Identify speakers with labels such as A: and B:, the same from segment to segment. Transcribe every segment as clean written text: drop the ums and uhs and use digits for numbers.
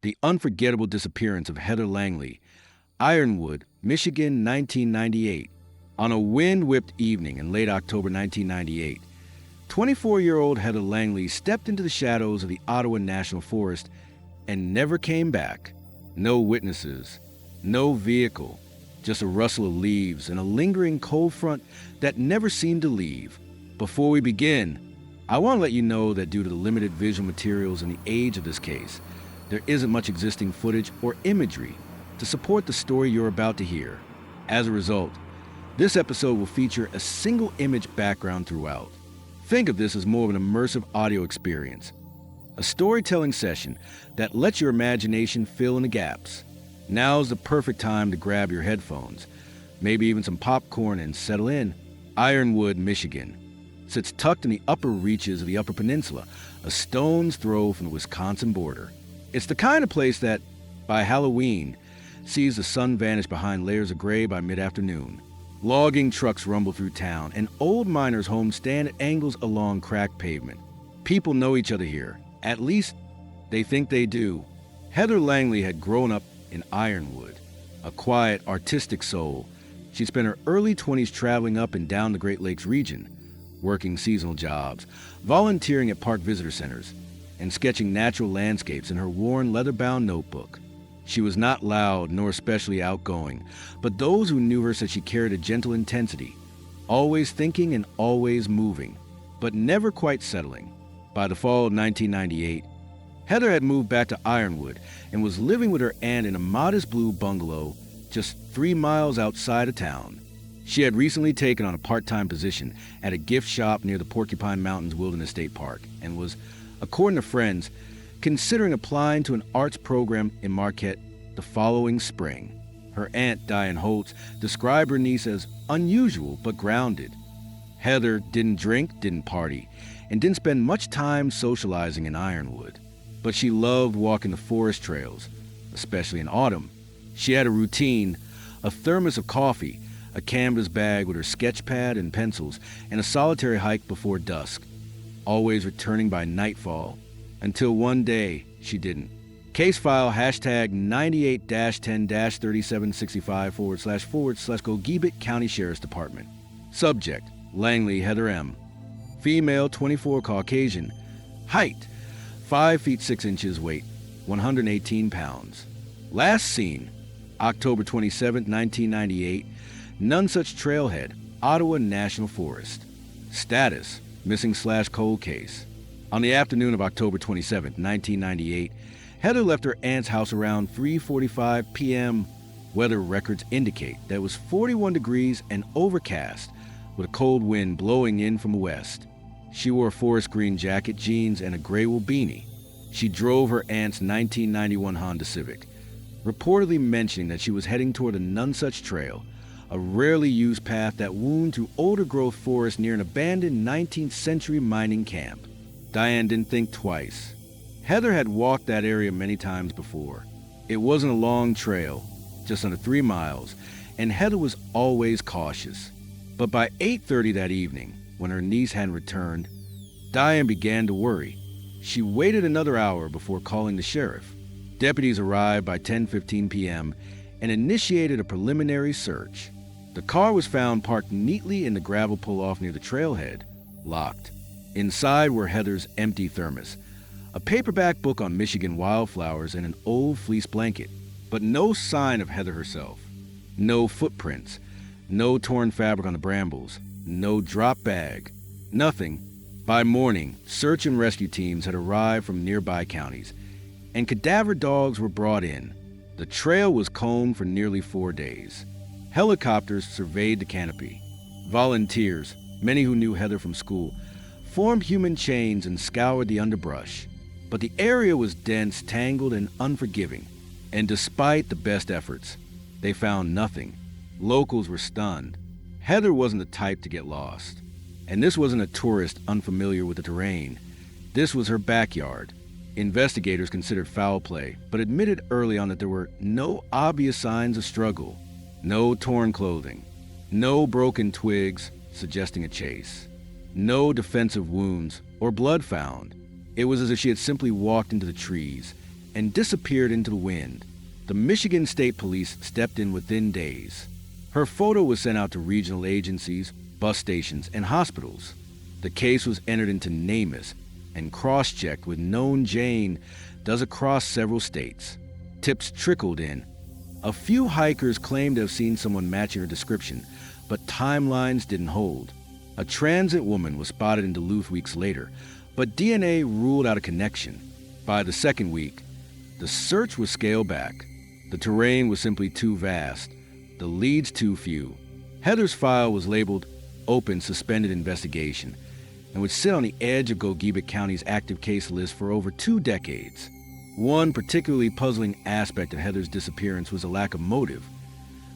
A: The unforgettable disappearance of Heather Langley, Ironwood, Michigan, 1998. On a wind-whipped evening in late October 1998, 24-year-old Heather Langley stepped into the shadows of the Ottawa National Forest and never came back. No witnesses, no vehicle, just a rustle of leaves and a lingering cold front that never seemed to leave. Before we begin, I want to let you know that due to the limited visual materials and the age of this case, there isn't much existing footage or imagery to support the story you're about to hear. As a result, this episode will feature a single image background throughout. Think of this as more of an immersive audio experience, a storytelling session that lets your imagination fill in the gaps. Now's the perfect time to grab your headphones, maybe even some popcorn, and settle in. Ironwood, Michigan sits tucked in the upper reaches of the Upper Peninsula, a stone's throw from the Wisconsin border. It's the kind of place that, by Halloween, sees the sun vanish behind layers of gray by mid-afternoon. Logging trucks rumble through town, and old miners' homes stand at angles along cracked pavement. People know each other here. At least, they think they do. Heather Langley had grown up in Ironwood, a quiet, artistic soul. She spent her early 20s traveling up and down the Great Lakes region, working seasonal jobs, volunteering at park visitor centers, and sketching natural landscapes in her worn leather-bound notebook. She was not loud nor especially outgoing, but those who knew her said she carried a gentle intensity, always thinking and always moving, but never quite settling. By the fall of 1998, Heather had moved back to Ironwood and was living with her aunt in a modest blue bungalow just 3 miles outside of town. She had recently taken on a part-time position at a gift shop near the Porcupine Mountains Wilderness State Park and was, according to friends, considering applying to an arts program in Marquette the following spring. Her aunt, Diane Holtz, described her niece as unusual but grounded. Heather didn't drink, didn't party, and didn't spend much time socializing in Ironwood. But she loved walking the forest trails, especially in autumn. She had a routine, a thermos of coffee, a canvas bag with her sketch pad and pencils, and a solitary hike before dusk, always returning by nightfall, until one day she didn't. Case file hashtag 98-10-3765 / Gogebic County Sheriff's Department. Subject, Langley Heather M. Female, 24, Caucasian. Height, 5 feet 6 inches. Weight, 118 pounds. Last seen, October 27, 1998, Nonsuch Trailhead, Ottawa National Forest. Status, missing / cold case. On the afternoon of October 27, 1998, Heather left her aunt's house around 3:45 p.m. Weather records indicate that it was 41 degrees and overcast, with a cold wind blowing in from the west. She wore a forest green jacket, jeans, and a gray wool beanie. She drove her aunt's 1991 Honda Civic, reportedly mentioning that she was heading toward the Nonsuch Trail, a rarely used path that wound through older growth forest near an abandoned 19th century mining camp. Diane didn't think twice. Heather had walked that area many times before. It wasn't a long trail, just under 3 miles, and Heather was always cautious. But by 8:30 that evening, when her niece hadn't returned, Diane began to worry. She waited another hour before calling the sheriff. Deputies arrived by 10:15 p.m. and initiated a preliminary search. The car was found parked neatly in the gravel pull-off near the trailhead, locked. Inside were Heather's empty thermos, a paperback book on Michigan wildflowers, and an old fleece blanket. But no sign of Heather herself. No footprints. No torn fabric on the brambles. No drop bag. Nothing. By morning, search and rescue teams had arrived from nearby counties, and cadaver dogs were brought in. The trail was combed for nearly 4 days. Helicopters surveyed the canopy. Volunteers, many who knew Heather from school, formed human chains and scoured the underbrush. But the area was dense, tangled, and unforgiving. And despite the best efforts, they found nothing. Locals were stunned. Heather wasn't the type to get lost. And this wasn't a tourist unfamiliar with the terrain. This was her backyard. Investigators considered foul play, but admitted early on that there were no obvious signs of struggle. No torn clothing. No broken twigs suggesting a chase. No defensive wounds or blood found. It was as if she had simply walked into the trees and disappeared into the wind. The Michigan State Police stepped in within days. Her photo was sent out to regional agencies, bus stations, and hospitals. The case was entered into NamUs and cross-checked with Known Jane does across several states. Tips trickled in. A few hikers claimed to have seen someone matching her description, but timelines didn't hold. A transit woman was spotted in Duluth weeks later, but DNA ruled out a connection. By the second week, the search was scaled back. The terrain was simply too vast, the leads too few. Heather's file was labeled Open Suspended Investigation and would sit on the edge of Gogebic County's active case list for over 2 decades. One particularly puzzling aspect of Heather's disappearance was a lack of motive.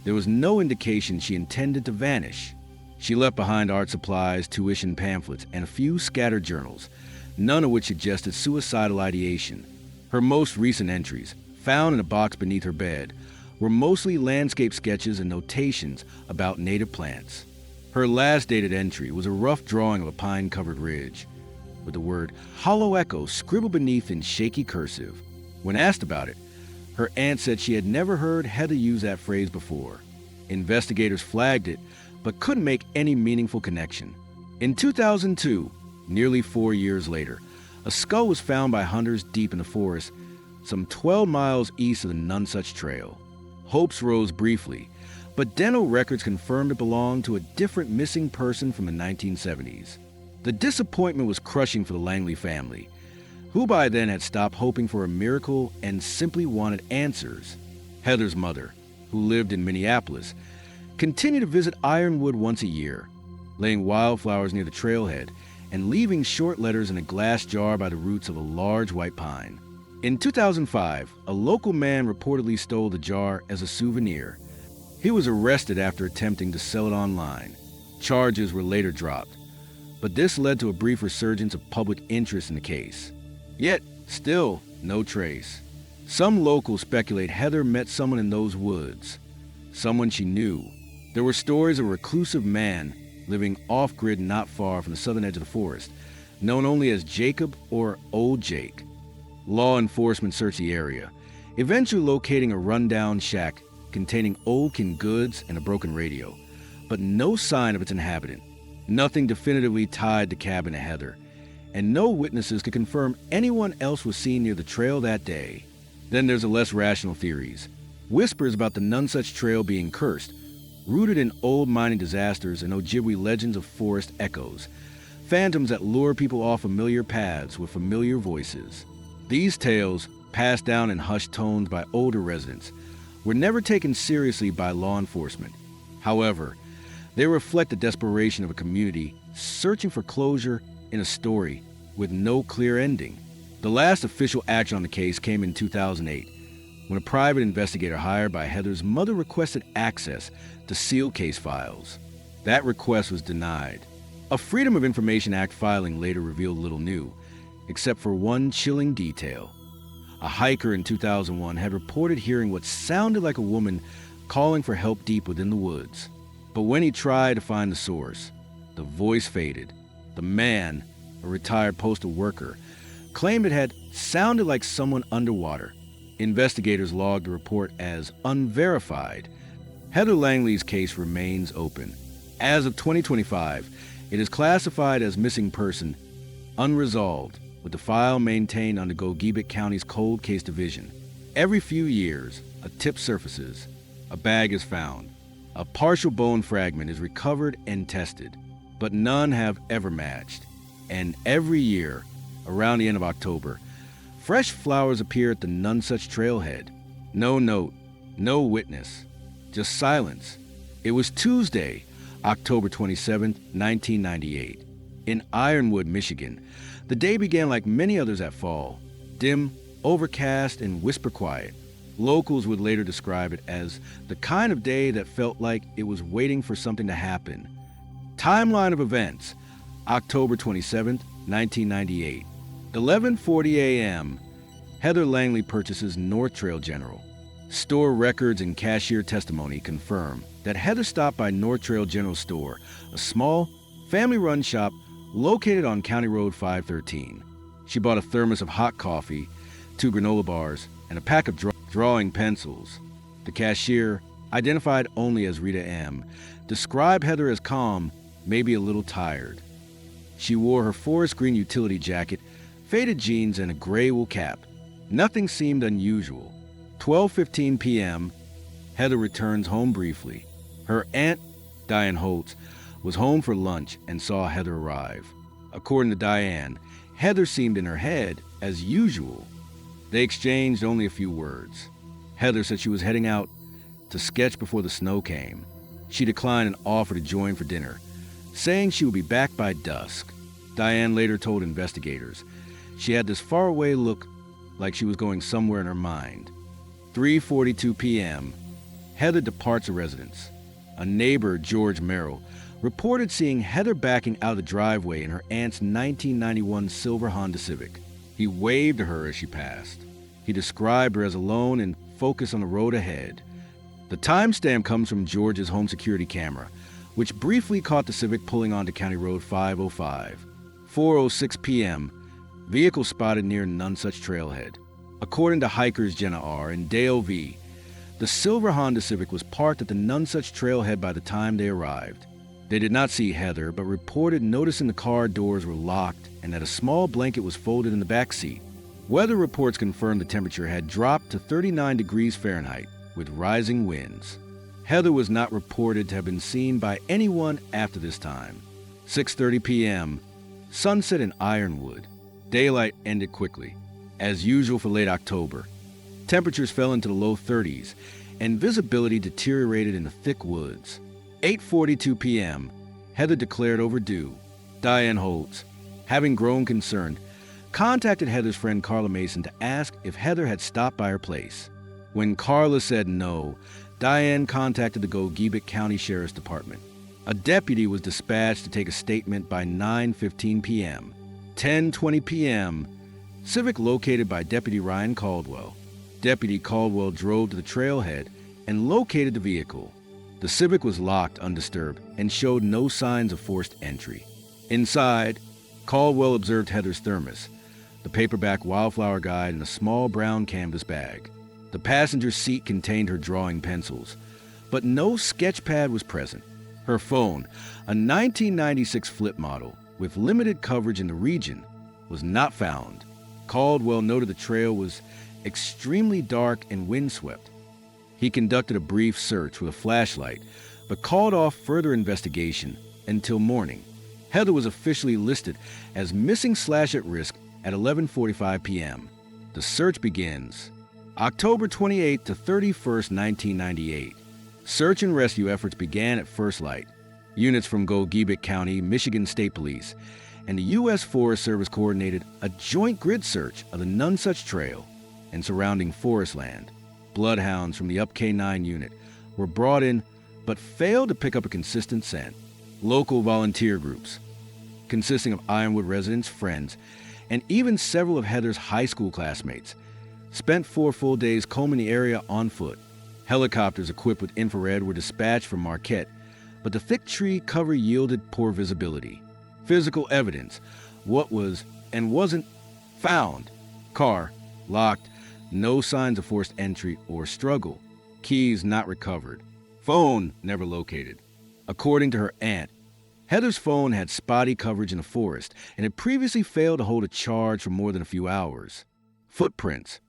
A: There was no indication she intended to vanish. She left behind art supplies, tuition pamphlets, and a few scattered journals, none of which suggested suicidal ideation. Her most recent entries, found in a box beneath her bed, were mostly landscape sketches and notations about native plants. Her last dated entry was a rough drawing of a pine-covered ridge, with the word Hollow Echo scribbled beneath in shaky cursive. When asked about it, her aunt said she had never heard Heather use that phrase before. Investigators flagged it, but couldn't make any meaningful connection. In 2002, nearly 4 years later, a skull was found by hunters deep in the forest, some 12 miles east of the Nonesuch Trail. Hopes rose briefly, but dental records confirmed it belonged to a different missing person from the 1970s. The disappointment was crushing for the Langley family, who by then had stopped hoping for a miracle and simply wanted answers. Heather's mother, who lived in Minneapolis, continued to visit Ironwood once a year, laying wildflowers near the trailhead and leaving short letters in a glass jar by the roots of a large white pine. In 2005, a local man reportedly stole the jar as a souvenir. He was arrested after attempting to sell it online. Charges were later dropped, but this led to a brief resurgence of public interest in the case. Yet, still, no trace. Some locals speculate Heather met someone in those woods, someone she knew. There were stories of a reclusive man living off-grid not far from the southern edge of the forest, known only as Jacob or Old Jake. Law enforcement searched the area, eventually locating a rundown shack containing old canned goods and a broken radio, but no sign of its inhabitant. Nothing definitively tied the cabin to Heather, and no witnesses could confirm anyone else was seen near the trail that day. Then there's the less rational theories. Whispers about the Nonesuch Trail being cursed, rooted in old mining disasters and Ojibwe legends of forest echoes, phantoms that lure people off familiar paths with familiar voices. These tales, passed down in hushed tones by older residents, were never taken seriously by law enforcement. However, they reflect the desperation of a community searching for closure in a story with no clear ending. The last official action on the case came in 2008, when a private investigator hired by Heather's mother requested access to sealed case files. That request was denied. A Freedom of Information Act filing later revealed little new, except for one chilling detail. A hiker in 2001 had reported hearing what sounded like a woman calling for help deep within the woods. But when he tried to find the source, the voice faded. The man, a retired postal worker, claimed it had sounded like someone underwater. Investigators logged the report as unverified. Heather Langley's case remains open. As of 2025, it is classified as missing person, unresolved, with the file maintained under Gogebic County's Cold Case Division. Every few years, a tip surfaces, a bag is found, a partial bone fragment is recovered and tested, but none have ever matched. And every year, around the end of October, fresh flowers appear at the Nonesuch Trailhead. No note, no witness, just silence. It was Tuesday, October 27, 1998. In Ironwood, Michigan, the day began like many others that fall, dim, overcast, and whisper quiet. Locals would later describe it as the kind of day that felt like it was waiting for something to happen. Timeline of events, October 27, 1998. 11:40 a.m., Heather Langley purchases North Trail General. Store records and cashier testimony confirm that Heather stopped by North Trail General Store, a small, family-run shop located on County Road 513. She bought a thermos of hot coffee, 2 granola bars, and a pack of drawing pencils. The cashier, identified only as Rita M., described Heather as calm, maybe a little tired. She wore her forest green utility jacket, faded jeans, and a gray wool cap. Nothing seemed unusual. 12:15 p.m., Heather returns home briefly. Her aunt, Diane Holtz, was home for lunch and saw Heather arrive. According to Diane, Heather seemed in her head as usual. They exchanged only a few words. Heather said she was heading out to sketch before the snow came. She declined an offer to join for dinner, saying she would be back by dusk. Diane later told investigators she had this faraway look like she was going somewhere in her mind. 3:42 p.m., Heather departs a residence. A neighbor, George Merrill, reported seeing Heather backing out of the driveway in her aunt's 1991 silver Honda Civic. He waved to her as she passed. He described her as alone and focused on the road ahead. The timestamp comes from George's home security camera, which briefly caught the Civic pulling onto County Road 505. 4:06 p.m., vehicle spotted near Nonsuch Trailhead. According to hikers Jenna R. and Dale V., the silver Honda Civic was parked at the Nonsuch Trailhead by the time they arrived. They did not see Heather, but reported noticing the car doors were locked and that a small blanket was folded in the back seat. Weather reports confirmed the temperature had dropped to 39 degrees Fahrenheit, with rising winds. Heather was not reported to have been seen by anyone after this time. 6:30 p.m., sunset in Ironwood. Daylight ended quickly. As usual for late October, temperatures fell into the low 30s, and visibility deteriorated in the thick woods. 8:42 p.m., Heather declared overdue. Diane Holtz, having grown concerned, contacted Heather's friend Carla Mason to ask if Heather had stopped by her place. When Carla said no, Diane contacted the Gogebic County Sheriff's Department. A deputy was dispatched to take a statement by 9:15 p.m. 10:20 p.m., Civic located by Deputy Ryan Caldwell. Deputy Caldwell drove to the trailhead and located the vehicle. The Civic was locked undisturbed and showed no signs of forced entry. Inside, Caldwell observed Heather's thermos, the paperback Wildflower Guide, and a small brown canvas bag. The passenger seat contained her drawing pencils, but no sketch pad was present. Her phone, a 1996 flip model with limited coverage in the region, was not found. Caldwell noted the trail was extremely dark and windswept. He conducted a brief search with a flashlight, but called off further investigation until morning. Heather was officially listed as missing/at risk at 11:45 p.m. The search begins. October 28 to 31st, 1998. Search and rescue efforts began at first light. Units from Gogebic County, Michigan State Police, and the U.S. Forest Service coordinated a joint grid search of the Nonsuch Trail and surrounding forest land. Bloodhounds from the Up K9 unit were brought in but failed to pick up a consistent scent. Local volunteer groups, consisting of Ironwood residents, friends, and even several of Heather's high school classmates, spent 4 full days combing the area on foot. Helicopters equipped with infrared were dispatched from Marquette, but the thick tree cover yielded poor visibility. Physical evidence, what was and wasn't found. Car, locked, no signs of forced entry or struggle. Keys not recovered. Phone never located. According to her aunt, Heather's phone had spotty coverage in the forest and had previously failed to hold a charge for more than a few hours. Footprints,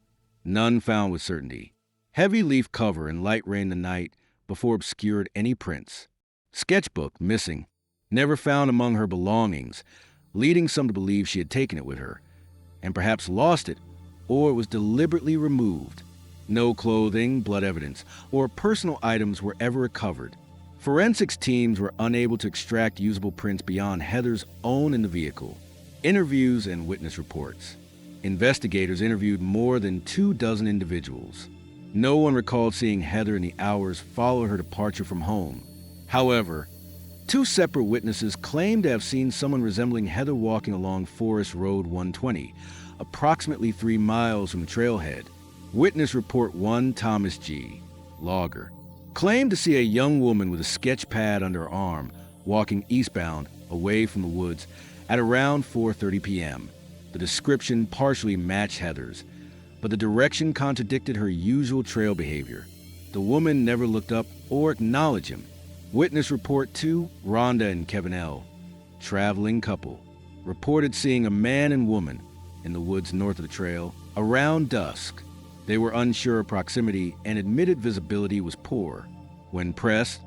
A: none found with certainty. Heavy leaf cover and light rain the night before obscured any prints. Sketchbook missing, never found among her belongings, leading some to believe she had taken it with her, and perhaps lost it, or it was deliberately removed. No clothing, blood evidence, or personal items were ever recovered. Forensics teams were unable to extract usable prints beyond Heather's own in the vehicle. Interviews and witness reports. Investigators interviewed more than 24 individuals. No one recalled seeing Heather in the hours following her departure from home. However, 2 separate witnesses claimed to have seen someone resembling Heather walking along Forest Road 120, approximately 3 miles from the trailhead. Witness Report 1 Thomas G., logger, claimed to see a young woman with a sketch pad under her arm walking eastbound away from the woods at around 4:30 p.m. The description partially matched Heather's, but the direction contradicted her usual trail behavior. The woman never looked up or acknowledged him. Witness report 2, Rhonda and Kevin L., traveling couple, reported seeing a man and woman in the woods north of the trail around dusk. They were unsure of proximity and admitted visibility was poor. When pressed,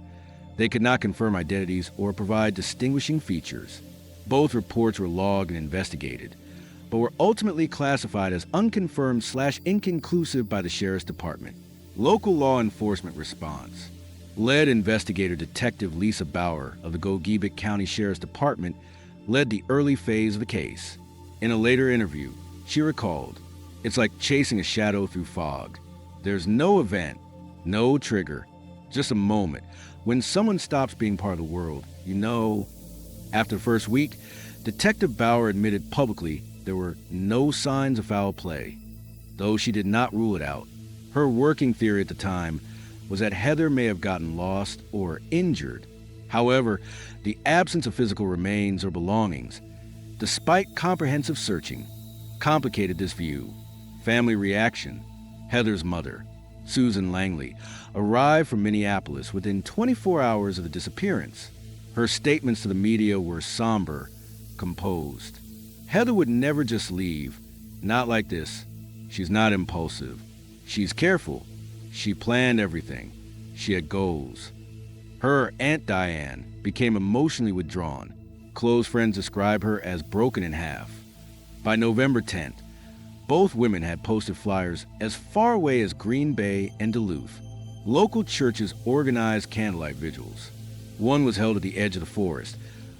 A: they could not confirm identities or provide distinguishing features. Both reports were logged and investigated, but were ultimately classified as unconfirmed/inconclusive by the Sheriff's Department. Local law enforcement response. Lead investigator Detective Lisa Bauer of the Gogebic County Sheriff's Department led the early phase of the case. In a later interview, she recalled, "It's like chasing a shadow through fog. There's no event, no trigger, just a moment. When someone stops being part of the world, you know." After the first week, Detective Bauer admitted publicly there were no signs of foul play, though she did not rule it out. Her working theory at the time was that Heather may have gotten lost or injured. However, the absence of physical remains or belongings, despite comprehensive searching, complicated this view. Family reaction. Heather's mother, Susan Langley, arrived from Minneapolis within 24 hours of the disappearance. Her statements to the media were somber, composed. Heather would never just leave. Not like this. She's not impulsive. She's careful. She planned everything. She had goals. Her Aunt Diane became emotionally withdrawn. Close friends describe her as broken in half. By November 10th, both women had posted flyers as far away as Green Bay and Duluth. Local churches organized candlelight vigils. One was held at the edge of the forest,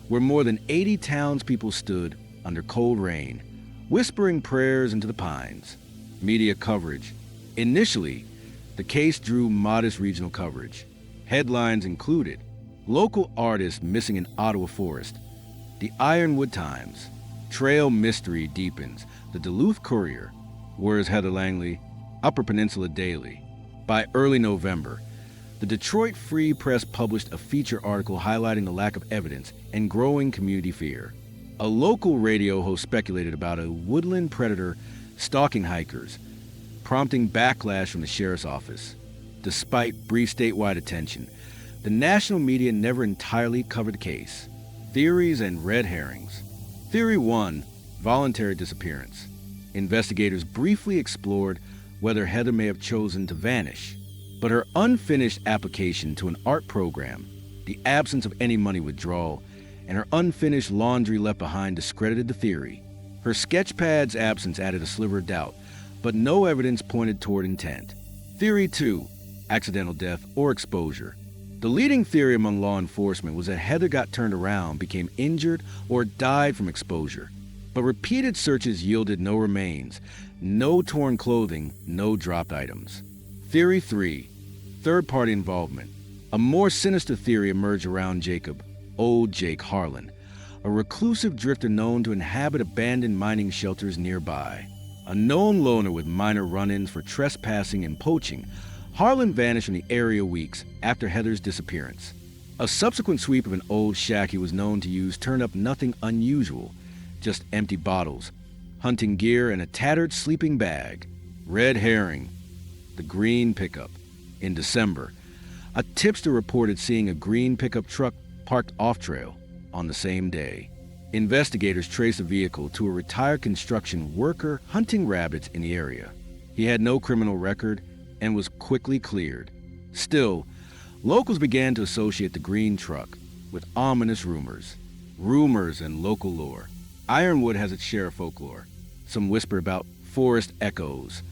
A: where more than 80 townspeople stood under cold rain, whispering prayers into the pines. Media coverage. Initially, the case drew modest regional coverage. Headlines included, "Local artist missing in Ottawa Forest," the Ironwood Times, "Trail mystery deepens," the Duluth Courier, "Where's Heather Langley?" Upper Peninsula Daily. By early November, the Detroit Free Press published a feature article highlighting the lack of evidence and growing community fear. A local radio host speculated about a woodland predator stalking hikers, prompting backlash from the sheriff's office. Despite brief statewide attention, the national media never entirely covered the case. Theories and red herrings. Theory 1, voluntary disappearance. Investigators briefly explored whether Heather may have chosen to vanish, but her unfinished application to an art program, the absence of any money withdrawal, and her unfinished laundry left behind discredited the theory. Her sketchpad's absence added a sliver of doubt, but no evidence pointed toward intent. Theory 2, accidental death or exposure. The leading theory among law enforcement was that Heather got turned around, became injured, or died from exposure. But repeated searches yielded no remains, no torn clothing, no dropped items. Theory 3, third-party involvement. A more sinister theory emerged around Jacob, Old Jake Harlan, a reclusive drifter known to inhabit abandoned mining shelters nearby. A known loner with minor run-ins for trespassing and poaching, Harlan vanished from the area weeks after Heather's disappearance. A subsequent sweep of an old shack he was known to use turned up nothing unusual, just empty bottles, hunting gear, and a tattered sleeping bag. Red herring. The green pickup. In December, a tipster reported seeing a green pickup truck parked off-trail on the same day. Investigators traced the vehicle to a retired construction worker hunting rabbits in the area. He had no criminal record and was quickly cleared. Still, locals began to associate the green truck with ominous rumors. Rumors and local lore. Ironwood has its share of folklore. Some whisper about forest echoes,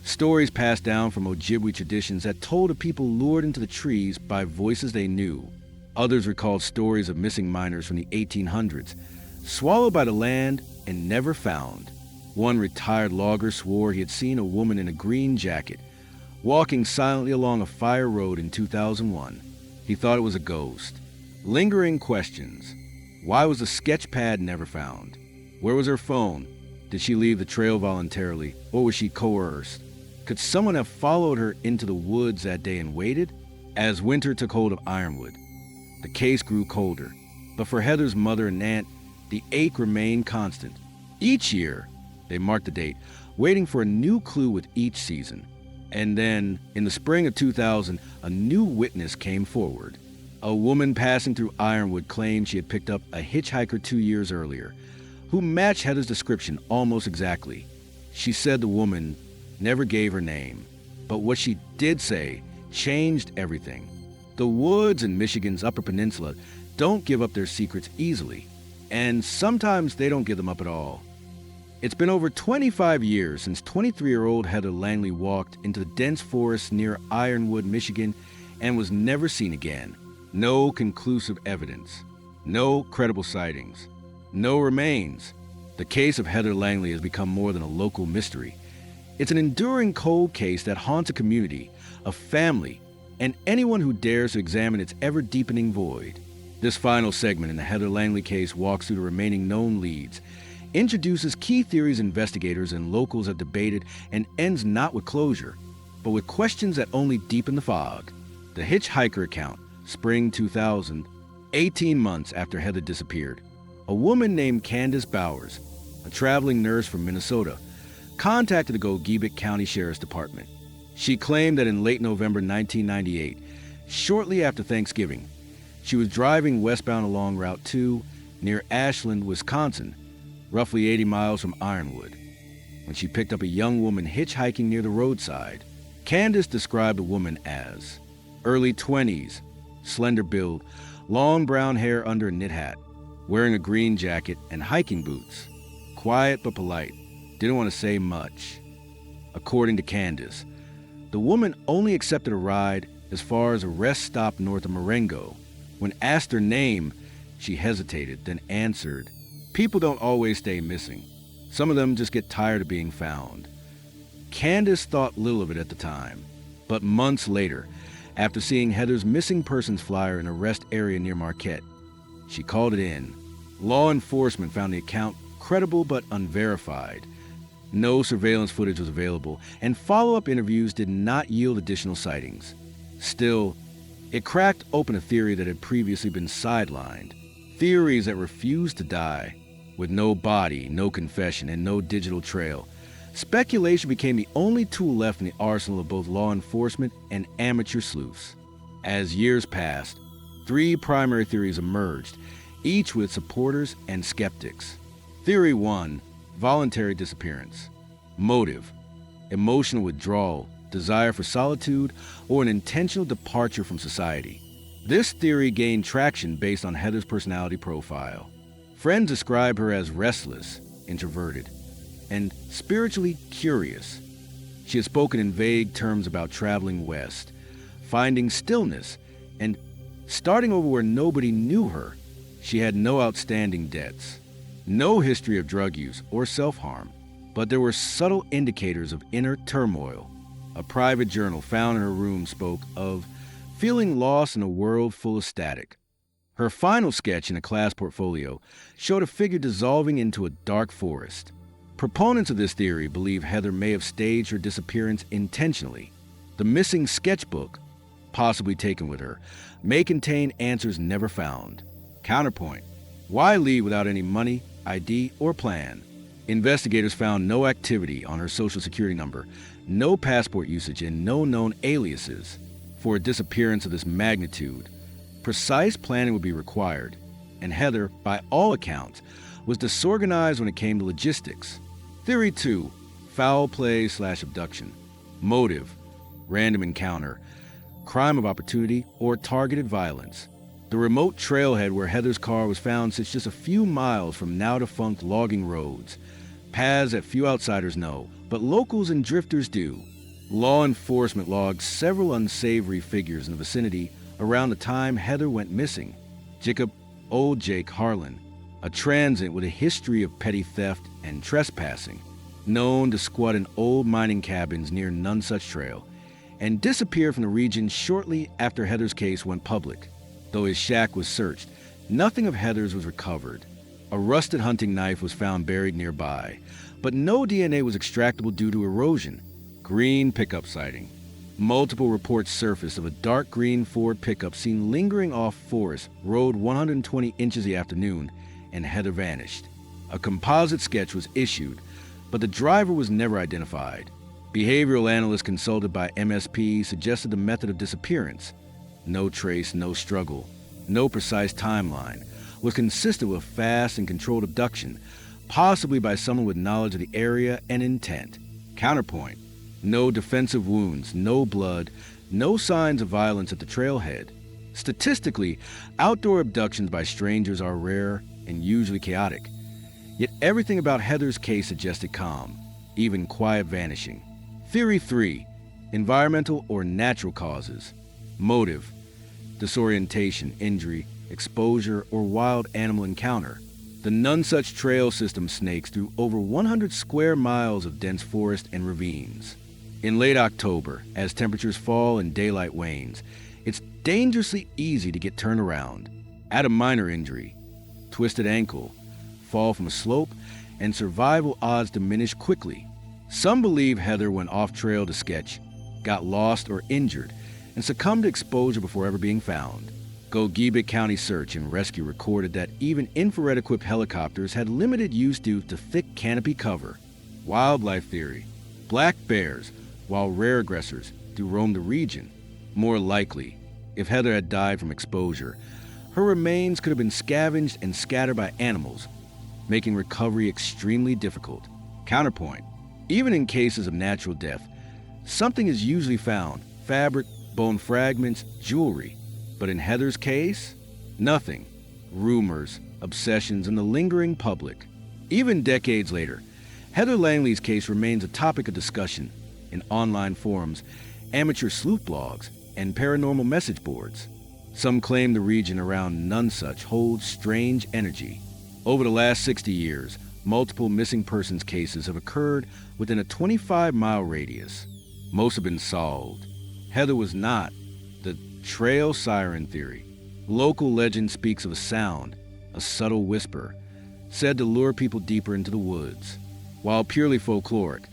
A: stories passed down from Ojibwe traditions that told of people lured into the trees by voices they knew. Others recalled stories of missing miners from the 1800s, swallowed by the land and never found. One retired logger swore he had seen a woman in a green jacket walking silently along a fire road in 2001. He thought it was a ghost. Lingering questions. Why was the sketch pad never found? Where was her phone? Did she leave the trail voluntarily, or was she coerced? Could someone have followed her into the woods that day and waited? As winter took hold of Ironwood, the case grew colder. But for Heather's mother and aunt, the ache remained constant. Each year, they marked the date, waiting for a new clue with each season. And then, in the spring of 2000, a new witness came forward. A woman passing through Ironwood claimed she had picked up a hitchhiker 2 years earlier, who matched Heather's description almost exactly. She said the woman never gave her name, but what she did say changed everything. The woods in Michigan's Upper Peninsula don't give up their secrets easily, and sometimes they don't give them up at all. It's been over 25 years since 23-year-old Heather Langley walked into the dense forest near Ironwood, Michigan, and was never seen again. No conclusive evidence, no credible sightings, no remains. The case of Heather Langley has become more than a local mystery. It's an enduring cold case that haunts a community, a family, and anyone who dares to examine its ever-deepening void. This final segment in the Heather Langley case walks through the remaining known leads, introduces key theories investigators and locals have debated, and ends not with closure, but with questions that only deepen the fog. The hitchhiker account, spring 2000, 18 months after Heather disappeared. A woman named Candace Bowers, a traveling nurse from Minnesota, contacted the Gogebic County Sheriff's Department. She claimed that in late November 1998, shortly after Thanksgiving, she was driving westbound along Route 2 near Ashland, Wisconsin, roughly 80 miles from Ironwood, when she picked up a young woman hitchhiking near the roadside. Candace described the woman as early 20s, slender build, long brown hair under a knit hat, wearing a green jacket and hiking boots. Quiet but polite, didn't want to say much. According to Candace, the woman only accepted a ride as far as a rest stop north of Marengo. When asked her name, she hesitated, then answered, "People don't always stay missing. Some of them just get tired of being found." Candace thought little of it at the time, but months later, after seeing Heather's missing persons flyer in a rest area near Marquette, she called it in. Law enforcement found the account credible but unverified. No surveillance footage was available, and follow-up interviews did not yield additional sightings. Still, it cracked open a theory that had previously been sidelined. Theories that refused to die. With no body, no confession, and no digital trail, speculation became the only tool left in the arsenal of both law enforcement and amateur sleuths. As years passed, 3 primary theories emerged, each with supporters and skeptics. Theory 1, voluntary disappearance. Motive, emotional withdrawal, desire for solitude, or an intentional departure from society. This theory gained traction based on Heather's personality profile. Friends describe her as restless, introverted, and spiritually curious. She has spoken in vague terms about traveling west, finding stillness, and starting over where nobody knew her. She had no outstanding debts, no history of drug use or self-harm, but there were subtle indicators of inner turmoil. A private journal found in her room spoke of feeling lost in a world full of static. Her final sketch in a class portfolio showed a figure dissolving into a dark forest. Proponents of this theory believe Heather may have staged her disappearance intentionally. The missing sketchbook, possibly taken with her, may contain answers never found. Counterpoint: why leave without any money, ID, or plan? Investigators found no activity on her social security number, no passport usage, and no known aliases. For a disappearance of this magnitude, precise planning would be required, and Heather, by all accounts, was disorganized when it came to logistics. Theory 2, foul play/abduction. Motive, random encounter, crime of opportunity, or targeted violence. The remote trailhead where Heather's car was found sits just a few miles from now-defunct logging roads, paths that few outsiders know, but locals and drifters do. Law enforcement logged several unsavory figures in the vicinity around the time Heather went missing. Jacob Old Jake Harlan, a transient with a history of petty theft and trespassing, known to squat in old mining cabins near Nonesuch Trail, and disappeared from the region shortly after Heather's case went public. Though his shack was searched, nothing of Heather's was recovered. A rusted hunting knife was found buried nearby, but no DNA was extractable due to erosion. Green pickup sighting. Multiple reports surfaced of a dark green Ford pickup seen lingering off Forest Road 120 inches the afternoon, and Heather vanished. A composite sketch was issued, but the driver was never identified. Behavioral analysts consulted by MSP suggested the method of disappearance, no trace, no struggle, no precise timeline, was consistent with fast and controlled abduction, possibly by someone with knowledge of the area and intent. Counterpoint: no defensive wounds, no blood, no signs of violence at the trailhead. Statistically, outdoor abductions by strangers are rare and usually chaotic. Yet everything about Heather's case suggested calm, even quiet vanishing. Theory 3. Environmental or natural causes. Motive: disorientation, injury, exposure, or wild animal encounter. The Nonsuch Trail system snakes through over 100 square miles of dense forest and ravines. In late October, as temperatures fall and daylight wanes, it's dangerously easy to get turned around. Add a minor injury, twisted ankle, fall from a slope, and survival odds diminish quickly. Some believe Heather went off trail to sketch, got lost or injured, and succumbed to exposure before ever being found. Gogebic County Search and Rescue recorded that even infrared-equipped helicopters had limited use due to thick canopy cover. Wildlife theory: black bears, while rare aggressors, do roam the region. More likely, if Heather had died from exposure, her remains could have been scavenged and scattered by animals, making recovery extremely difficult. Counterpoint: even in cases of natural death, something is usually found: fabric, bone fragments, jewelry. But in Heather's case, nothing. Rumors, obsessions, and the lingering public. Even decades later, Heather Langley's case remains a topic of discussion in online forums, amateur sleuth blogs, and paranormal message boards. Some claim the region around Nonsuch holds strange energy. Over the last 60 years, multiple missing persons cases have occurred within a 25-mile radius. Most have been solved. Heather was not. The trail siren theory. Local legend speaks of a sound, a subtle whisper, said to lure people deeper into the woods. While purely folkloric,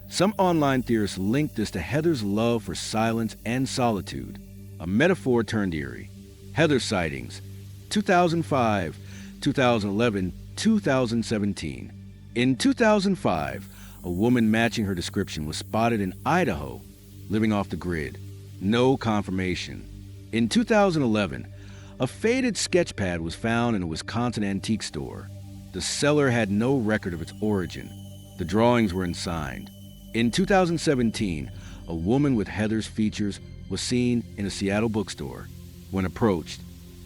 A: some online theorists link this to Heather's love for silence and solitude, a metaphor turned eerie. Heather sightings: 2005, 2011, 2017. In 2005, a woman matching her description was spotted in Idaho, living off the grid. No confirmation. In 2011, a faded sketch pad was found in a Wisconsin antique store. The seller had no record of its origin. The drawings were unsigned. In 2017, a woman with Heather's features was seen in a Seattle bookstore. When approached,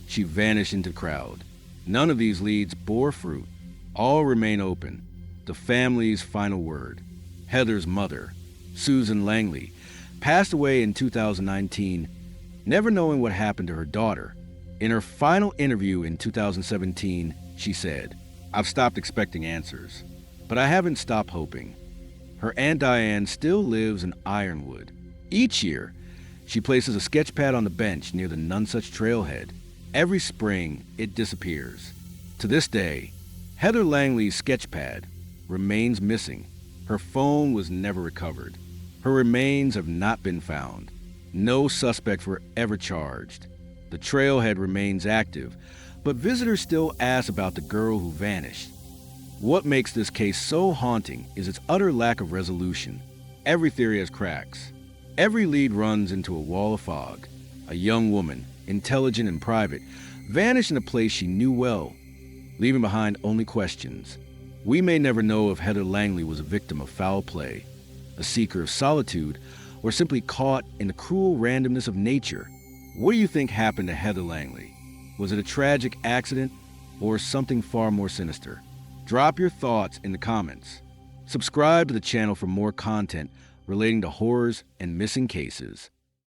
A: she vanished into the crowd. None of these leads bore fruit. All remain open. The family's final word: Heather's mother, Susan Langley, passed away in 2019, never knowing what happened to her daughter. In her final interview in 2017, she said, "I've stopped expecting answers, but I haven't stopped hoping." Her Aunt Diane still lives in Ironwood. Each year, she places a sketch pad on the bench near the Nonsuch trailhead. Every spring, it disappears. To this day, Heather Langley's sketch pad remains missing. Her phone was never recovered. Her remains have not been found. No suspects were ever charged. The trailhead remains active, but visitors still ask about the girl who vanished. What makes this case so haunting is its utter lack of resolution. Every theory has cracks. Every lead runs into a wall of fog. A young woman, intelligent and private, vanished in a place she knew well, leaving behind only questions. We may never know if Heather Langley was a victim of foul play, a seeker of solitude, or simply caught in the cruel randomness of nature. What do you think happened to Heather Langley? Was it a tragic accident or something far more sinister? Drop your thoughts in the comments. Subscribe to the channel for more content relating to horrors and missing cases.